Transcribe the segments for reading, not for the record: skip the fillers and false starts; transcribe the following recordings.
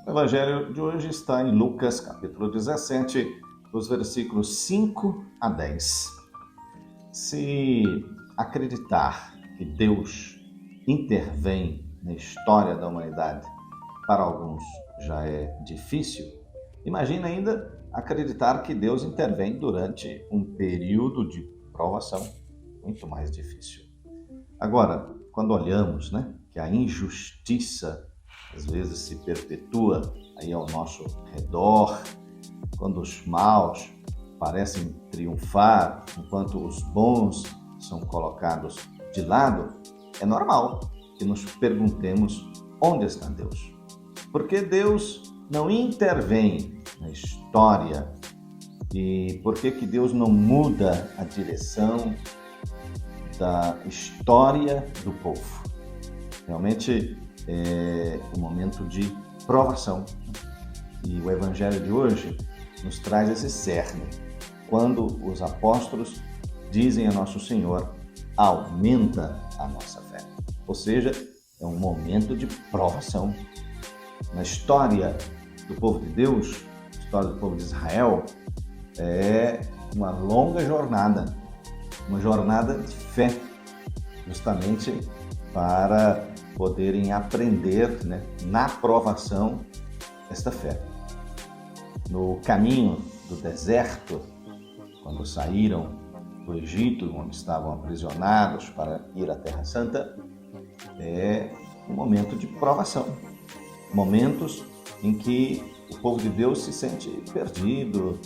O evangelho de hoje está em Lucas, capítulo 17, os versículos 5 a 10. Se acreditar que Deus intervém na história da humanidade para alguns já é difícil, imagina ainda acreditar que Deus intervém durante um período de provação muito mais difícil. Agora, quando olhamos, que a injustiça às vezes se perpetua aí ao nosso redor, quando os maus parecem triunfar enquanto os bons são colocados de lado, é normal que nos perguntemos onde está Deus. Por que Deus não intervém na história? E por que Deus não muda a direção da história do povo? Realmente é um momento de provação. E o evangelho de hoje nos traz esse cerne, quando os apóstolos dizem a Nosso Senhor: aumenta a nossa fé. Ou seja, é um momento de provação. Na história do povo de Deus, a história do povo de Israel, é uma longa jornada, uma jornada de fé, justamente para poderem aprender, na provação, esta fé. No caminho do deserto, quando saíram do Egito, onde estavam aprisionados para ir à Terra Santa, é um momento de provação. Momentos em que o povo de Deus se sente perdido,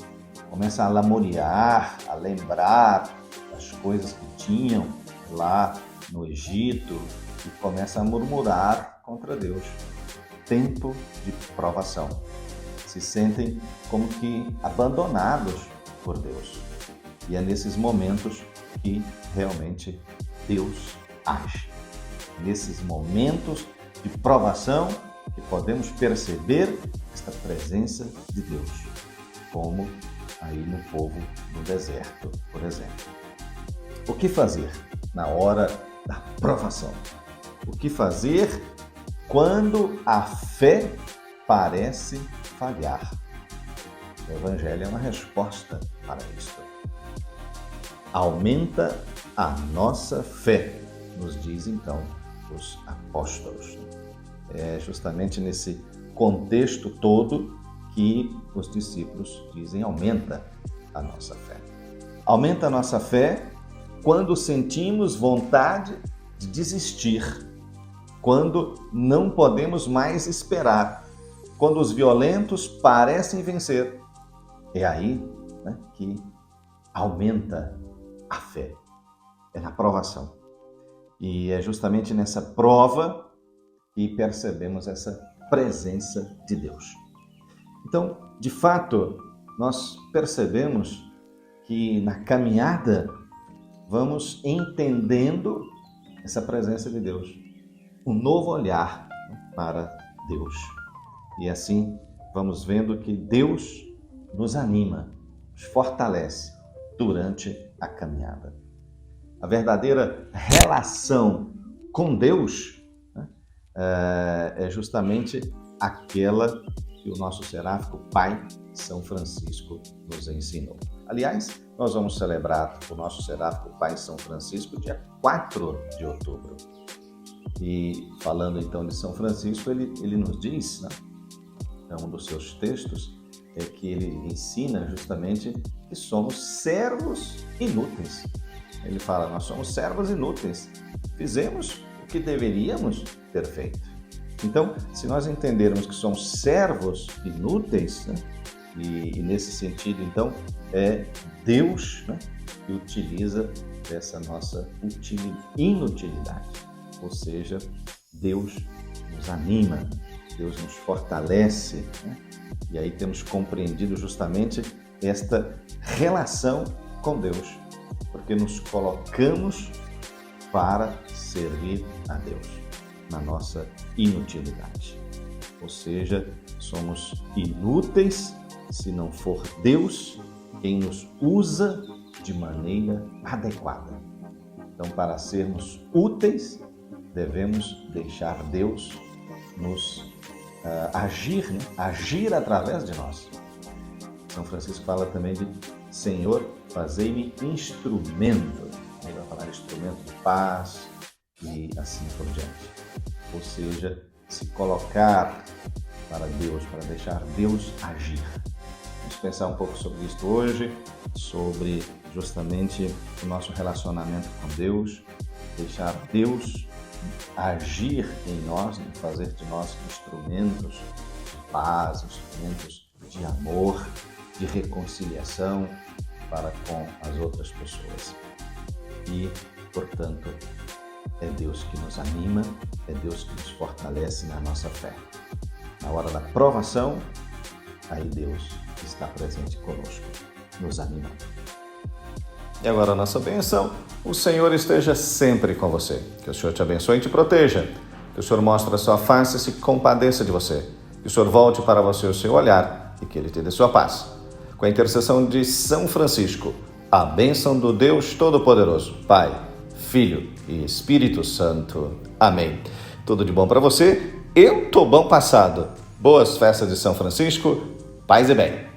começa a lamorear, a lembrar das coisas que tinham lá no Egito e começa a murmurar contra Deus. Tempo de provação. Se sentem como que abandonados por Deus. E é nesses momentos que realmente Deus age. Nesses momentos de provação que podemos perceber esta presença de Deus, como aí no povo do deserto, por exemplo. O que fazer na hora da provação? O que fazer quando a fé parece falhar? O Evangelho é uma resposta para isso. Aumenta a nossa fé, nos diz então os apóstolos. É justamente nesse contexto todo que os discípulos dizem: aumenta a nossa fé. Aumenta a nossa fé quando sentimos vontade de desistir, quando não podemos mais esperar, quando os violentos parecem vencer. É aí que aumenta a fé, é na provação. E é justamente nessa prova que percebemos essa presença de Deus. Então, de fato, nós percebemos que na caminhada vamos entendendo essa presença de Deus, um novo olhar para Deus. E assim vamos vendo que Deus nos anima, nos fortalece durante a caminhada. A verdadeira relação com Deus é justamente aquela que o nosso seráfico Pai São Francisco nos ensinou. Aliás, nós vamos celebrar o nosso seráfico Pai São Francisco dia 4 de outubro. E falando então de São Francisco, ele nos diz, um dos seus textos, é que ele ensina justamente que somos servos inúteis. Ele fala: nós somos servos inúteis, fizemos o que deveríamos ter feito. Então, se nós entendermos que somos servos inúteis, e nesse sentido, então, é Deus que utiliza dessa nossa inutilidade. Ou seja, Deus nos anima, Deus nos fortalece. E aí temos compreendido justamente esta relação com Deus, porque nos colocamos para servir a Deus na nossa inutilidade. Ou seja, somos inúteis se não for Deus quem nos usa de maneira adequada. Então, para sermos úteis, devemos deixar Deus nos agir, né? Agir através de nós. São Francisco fala também de Senhor, fazei-me instrumento. Ele vai falar instrumento de paz e assim por diante. Ou seja, se colocar para Deus, para deixar Deus agir. Vamos pensar um pouco sobre isso hoje, sobre justamente o nosso relacionamento com Deus, deixar Deus agir em nós, fazer de nós instrumentos de paz, instrumentos de amor, de reconciliação para com as outras pessoas. E, portanto, é Deus que nos anima, é Deus que nos fortalece na nossa fé. Na hora da provação, aí Deus está presente conosco, nos animando. E agora a nossa bênção, o Senhor esteja sempre com você. Que o Senhor te abençoe e te proteja. Que o Senhor mostre a sua face e se compadeça de você. Que o Senhor volte para você o seu olhar e que Ele te dê sua paz. Com a intercessão de São Francisco, a bênção do Deus Todo-Poderoso, Pai, Filho e Espírito Santo. Amém. Tudo de bom para você. Eu tô bom passado. Boas festas de São Francisco. Paz e bem.